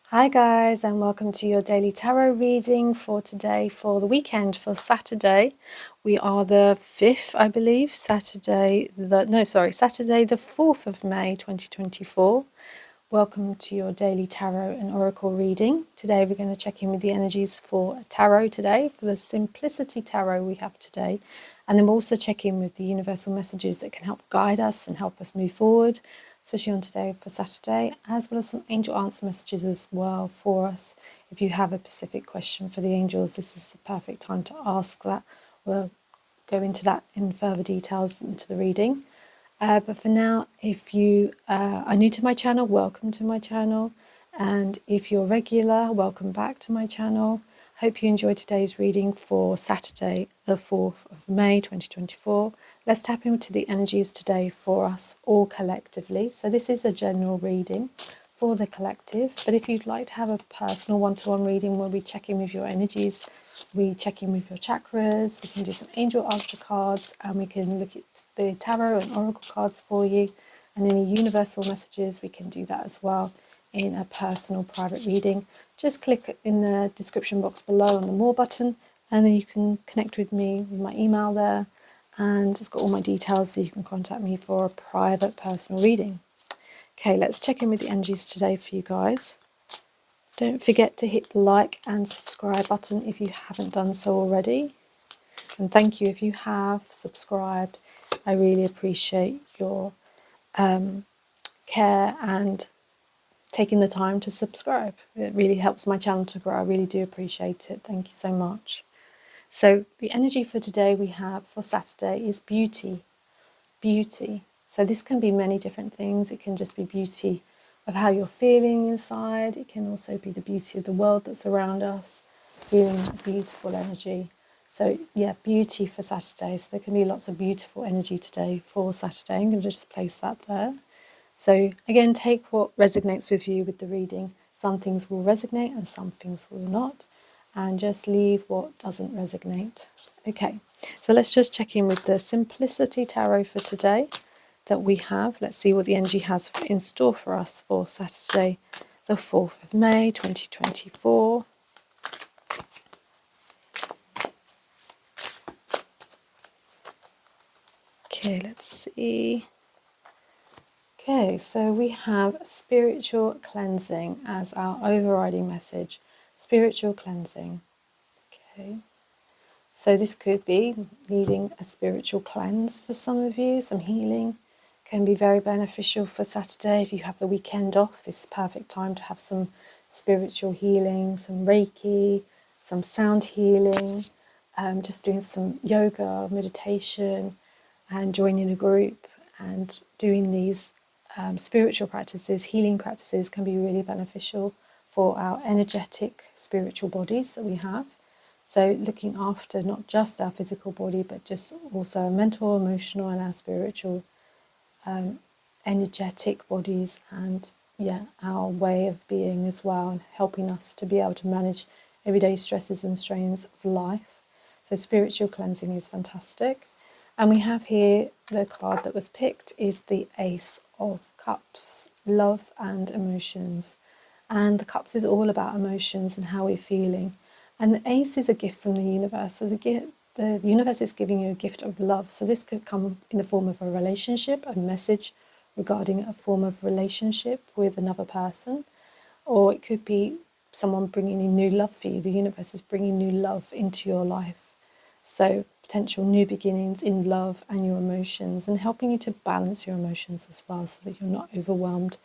Hi guys, and welcome to your daily tarot reading for today, for the weekend, for Saturday. We are the 5th, I believe, Saturday the 4th of May 2024. Welcome to your daily tarot and oracle reading. Today we're going to check in with the energies for tarot today, for the Simplicity Tarot we have today. And then we'll also check in with the universal messages that can help guide us and help us move forward, especially on today for Saturday, as well as some angel answer messages as well for us. If you have a specific question for the angels, this is the perfect time to ask that. We'll go into that in further details into the reading. But for now, if you are new to my channel, welcome to my channel. And if you're regular, welcome back to my channel. Hope you enjoyed today's reading for Saturday, the 4th of May 2024. Let's tap into the energies today for us all collectively. So this is a general reading for the collective, but if you'd like to have a personal one-to-one reading where we check in with your energies, we check in with your chakras, we can do some angel answer cards, and we can look at the tarot and oracle cards for you, and any universal messages, we can do that as well in a personal private reading. Just click in the description box below on the more button, and then you can connect with me with my email there, and it's got all my details so you can contact me for a private personal reading. Okay, let's check in with the energies today for you guys. Don't forget to hit the like and subscribe button if you haven't done so already. And thank you if you have subscribed. I really appreciate your care and taking the time to subscribe. It really helps my channel to grow. I really do appreciate it. Thank you so much. So the energy for today we have for Saturday is beauty. Beauty. So this can be many different things. It can just be beauty of how you're feeling inside. It can also be the beauty of the world that's around us, feeling that beautiful energy. So yeah, beauty for Saturday. So there can be lots of beautiful energy today for Saturday. I'm going to just place that there. So again, take what resonates with you with the reading. Some things will resonate and some things will not. And just leave what doesn't resonate. Okay, so let's just check in with the Simplicity Tarot for today that we have. Let's see what the energy has in store for us for Saturday, the 4th of May 2024. Okay, let's see. Okay, so we have spiritual cleansing as our overriding message. Spiritual cleansing. Okay. So this could be needing a spiritual cleanse for some of you, some healing. Can be very beneficial for Saturday. If you have the weekend off, this is perfect time to have some spiritual healing, some Reiki, some sound healing, just doing some yoga, meditation, and joining a group and doing these spiritual practices, healing practices can be really beneficial for our energetic spiritual bodies that we have. So looking after not just our physical body, but just also our mental, emotional, and our spiritual energetic bodies, and our way of being as well, and helping us to be able to manage everyday stresses and strains of life. So spiritual cleansing is fantastic. And we have here the card that was picked is the Ace of Cups, love and emotions. And the Cups is all about emotions and how we're feeling. And the Ace is a gift from the universe. So the universe is giving you a gift of love. So this could come in the form of a relationship, a message regarding a form of relationship with another person. Or it could be someone bringing in new love for you. The universe is bringing new love into your life. So potential new beginnings in love and your emotions, and helping you to balance your emotions as well, so that you're not overwhelmed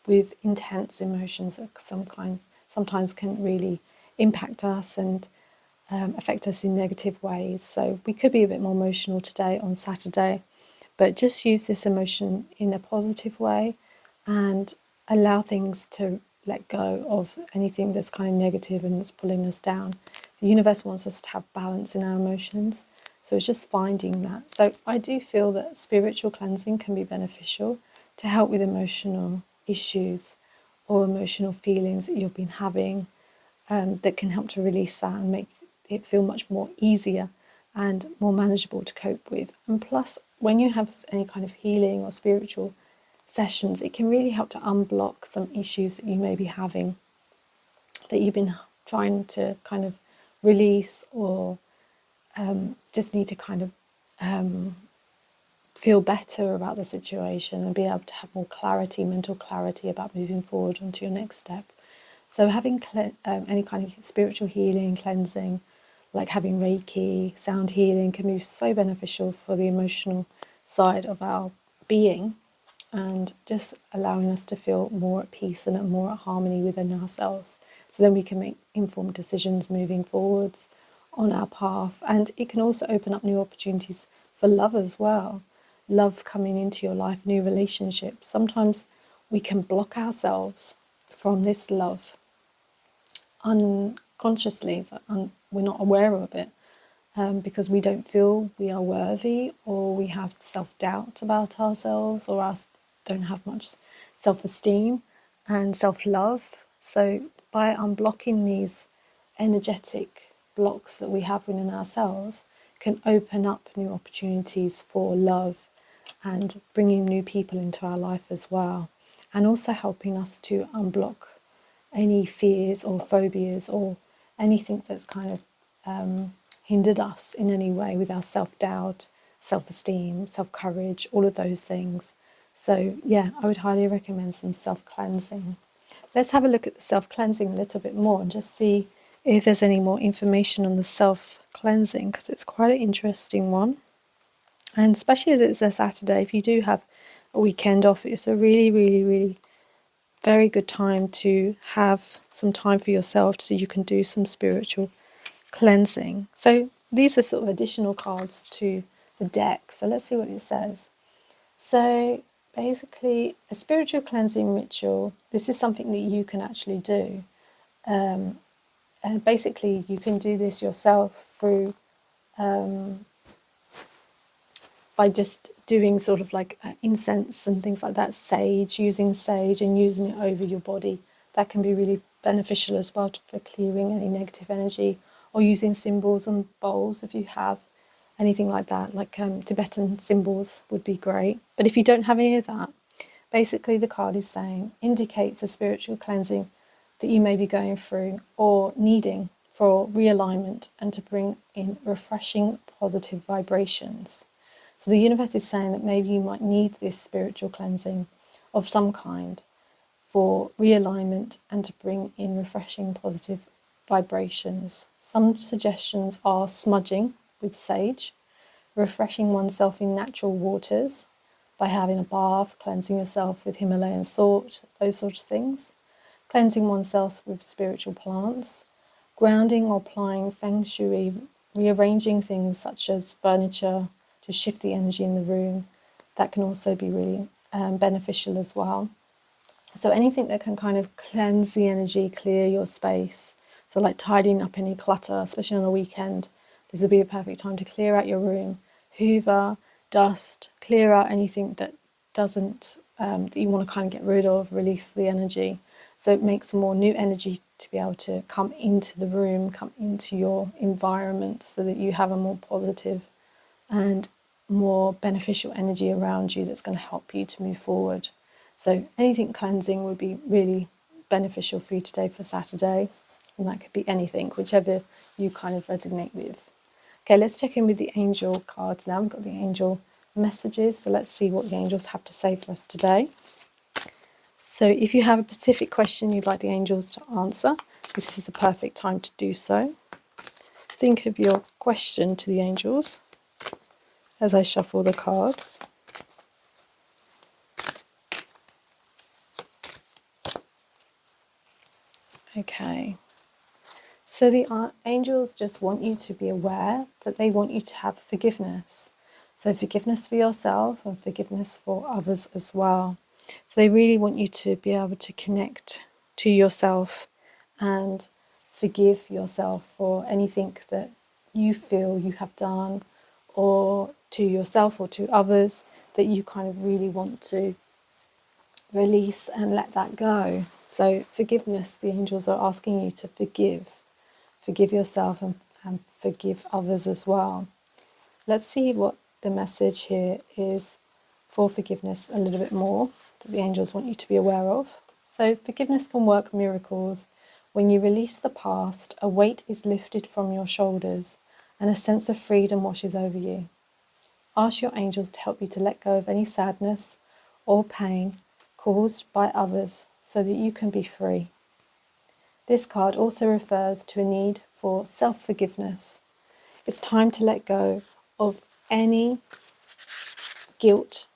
with intense emotions that sometimes can really impact us and affect us in negative ways. So we could be a bit more emotional today on Saturday, but just use this emotion in a positive way and allow things to let go of anything that's kind of negative and that's pulling us down. The universe wants us to have balance in our emotions, so it's just finding that. So I do feel that spiritual cleansing can be beneficial to help with emotional issues or emotional feelings that you've been having, that can help to release that and make it feel much more easier and more manageable to cope with. And plus, when you have any kind of healing or spiritual sessions, it can really help to unblock some issues that you may be having that you've been trying to kind of release, or just need to kind of feel better about the situation and be able to have more clarity, mental clarity about moving forward onto your next step. So having any kind of spiritual healing, cleansing, like having Reiki, sound healing, can be so beneficial for the emotional side of our being, and just allowing us to feel more at peace and more at harmony within ourselves. So then we can make informed decisions moving forwards on our path. And it can also open up new opportunities for love as well. Love coming into your life, new relationships. Sometimes we can block ourselves from this love unconsciously, we're not aware of it, because we don't feel we are worthy, or we have self-doubt about ourselves, or don't have much self-esteem and self-love. So by unblocking these energetic blocks that we have within ourselves, can open up new opportunities for love and bringing new people into our life as well, and also helping us to unblock any fears or phobias or anything that's kind of hindered us in any way with our self-doubt, self-esteem, self-courage, all of those things. So yeah, I would highly recommend some self-cleansing. Let's have a look at the self-cleansing a little bit more and just see if there's any more information on the self-cleansing, because it's quite an interesting one. And especially as it's a Saturday, if you do have a weekend off, it's a really, really, really very good time to have some time for yourself so you can do some spiritual cleansing. So these are sort of additional cards to the deck. So let's see what it says. So basically, a spiritual cleansing ritual, this is something that you can actually do. And basically, you can do this yourself through by just doing sort of like incense and things like that, using sage and using it over your body. That can be really beneficial as well for clearing any negative energy, or using symbols and bowls if you have anything like that, like Tibetan symbols would be great. But if you don't have any of that, basically the card is saying indicates a spiritual cleansing that you may be going through or needing for realignment and to bring in refreshing positive vibrations. So the universe is saying that maybe you might need this spiritual cleansing of some kind for realignment and to bring in refreshing positive vibrations. Some suggestions are smudging with sage, refreshing oneself in natural waters by having a bath, cleansing yourself with Himalayan salt, those sorts of things, cleansing oneself with spiritual plants, grounding or applying feng shui, rearranging things such as furniture to shift the energy in the room. That can also be really beneficial as well. So anything that can kind of cleanse the energy, clear your space. So like tidying up any clutter, especially on a weekend, this would be a perfect time to clear out your room, hoover, dust, clear out anything that doesn't, that you want to kind of get rid of, release the energy. So it makes more new energy to be able to come into the room, come into your environment, so that you have a more positive and more beneficial energy around you that's going to help you to move forward. So anything cleansing would be really beneficial for you today for Saturday, and that could be anything, whichever you kind of resonate with. Okay, let's check in with the angel cards now. We've got the angel messages, so let's see what the angels have to say for us today. So if you have a specific question you'd like the angels to answer, this is the perfect time to do so. Think of your question to the angels as I shuffle the cards. Okay, so the angels just want you to be aware that they want you to have forgiveness. So forgiveness for yourself and forgiveness for others as well. So they really want you to be able to connect to yourself and forgive yourself for anything that you feel you have done, or to yourself or to others, that you kind of really want to release and let that go. So forgiveness, the angels are asking you to forgive yourself and forgive others as well. Let's see what the message here is for forgiveness a little bit more, that the angels want you to be aware of. So forgiveness can work miracles When you release the past, a weight is lifted from your shoulders and a sense of freedom washes over you. Ask your angels to help you to let go of any sadness or pain caused by others so that you can be free. This card also refers to a need for self-forgiveness. It's time to let go of any guilt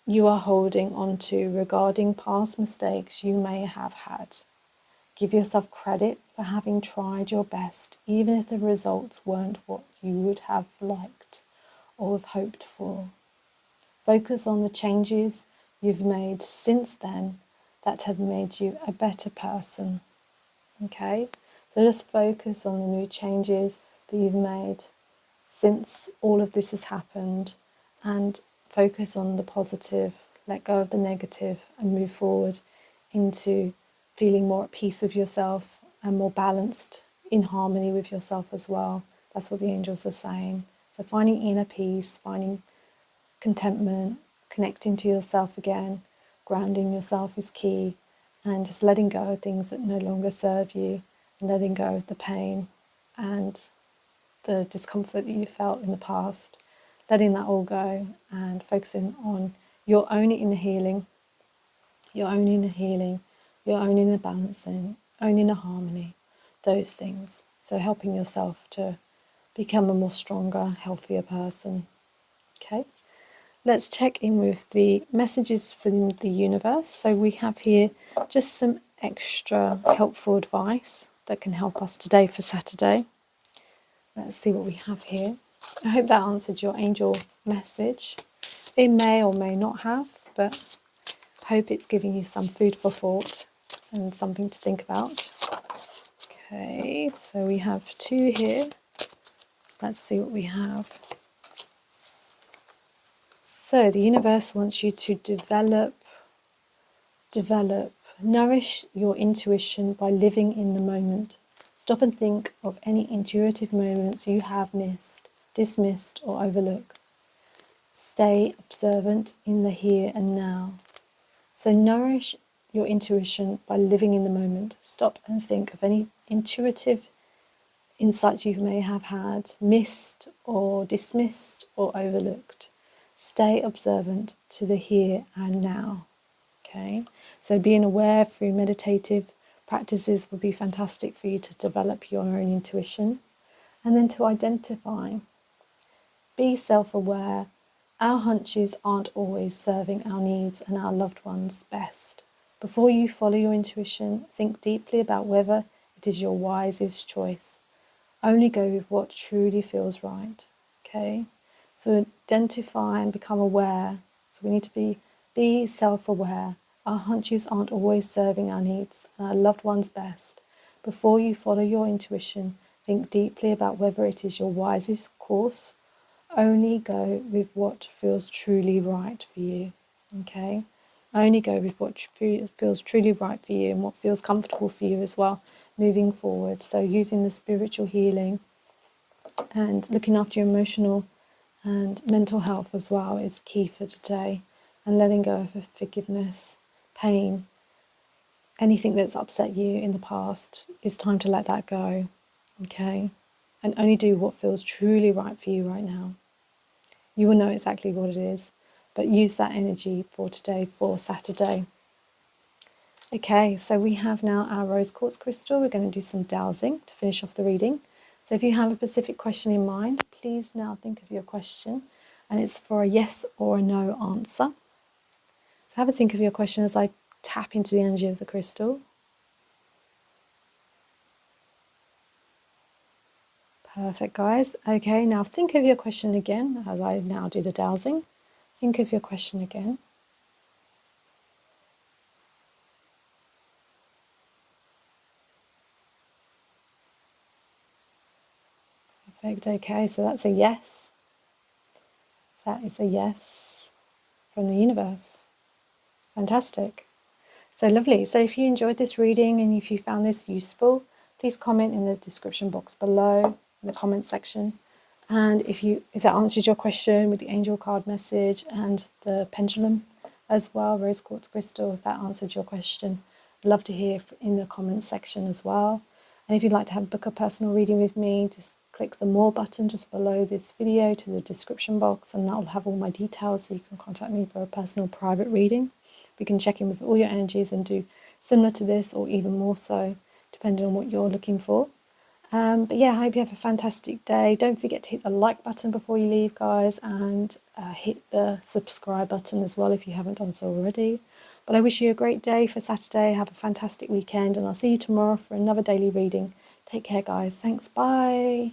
you are holding onto regarding past mistakes you may have had. Give yourself credit for having tried your best, even if the results weren't what you would have liked or have hoped for. Focus on the changes you've made since then that have made you a better person. Okay? So just focus on the new changes that you've made since all of this has happened and focus on the positive, let go of the negative and move forward into feeling more at peace with yourself and more balanced in harmony with yourself as well. That's what the angels are saying. So finding inner peace, finding contentment, connecting to yourself again, grounding yourself is key, and just letting go of things that no longer serve you, and letting go of the pain and the discomfort that you felt in the past, letting that all go and focusing on your own inner healing, your own inner healing, your own inner balancing, own inner harmony, those things. So helping yourself to become a more stronger, healthier person. Okay, let's check in with the messages from the universe. So we have here just some extra helpful advice that can help us today for Saturday. Let's see what we have here. I hope that answered your angel message. It may or may not have, but I hope it's giving you some food for thought and something to think about. Okay, so we have two here. Let's see what we have. So the universe wants you to develop, nourish your intuition by living in the moment. Stop and think of any intuitive moments you have missed, dismissed, or overlooked. Stay observant in the here and now. So nourish your intuition by living in the moment. Stop and think of any intuitive insights you may have had, missed or dismissed or overlooked. Stay observant to the here and now. Okay, so being aware through meditative practices would be fantastic for you to develop your own intuition, and then to identify. Be self-aware. Our hunches aren't always serving our needs and our loved ones best. Before you follow your intuition, think deeply about whether it is your wisest choice. Only go with what truly feels right. Okay? So identify and become aware. So we need to be self-aware. Our hunches aren't always serving our needs and our loved ones best. Before you follow your intuition, think deeply about whether it is your wisest course. Only go with what feels truly right for you. Okay? Only go with what feels truly right for you and what feels comfortable for you as well, moving forward. So using the spiritual healing and looking after your emotional and mental health as well is key for today. And letting go of forgiveness, pain, anything that's upset you in the past, it's time to let that go. Okay? And only do what feels truly right for you right now. You will know exactly what it is, but use that energy for today, for Saturday. Okay, so we have now our rose quartz crystal. We're going to do some dowsing to finish off the reading. So if you have a specific question in mind, please now think of your question, and it's for a yes or a no answer. So have a think of your question as I tap into the energy of the crystal. Perfect, guys. Okay, now think of your question again as I now do the dowsing. Think of your question again. Perfect, okay, so that's a yes. That is a yes from the universe. Fantastic. So lovely. So if you enjoyed this reading and if you found this useful, please comment in the description box below, in the comment section. And if that answers your question with the angel card message and the pendulum as well, rose quartz crystal, if that answered your question, I'd love to hear in the comments section as well. And if you'd like to have book a personal reading with me, just click the more button just below this video to the description box, and that will have all my details so you can contact me for a personal private reading. We can check in with all your energies and do similar to this or even more so, depending on what you're looking for. But yeah, I hope you have a fantastic day. Don't forget to hit the like button before you leave, guys, and hit the subscribe button as well if you haven't done so already. But I wish you a great day for Saturday. Have a fantastic weekend, and I'll see you tomorrow for another daily reading. Take care, guys. Thanks. Bye.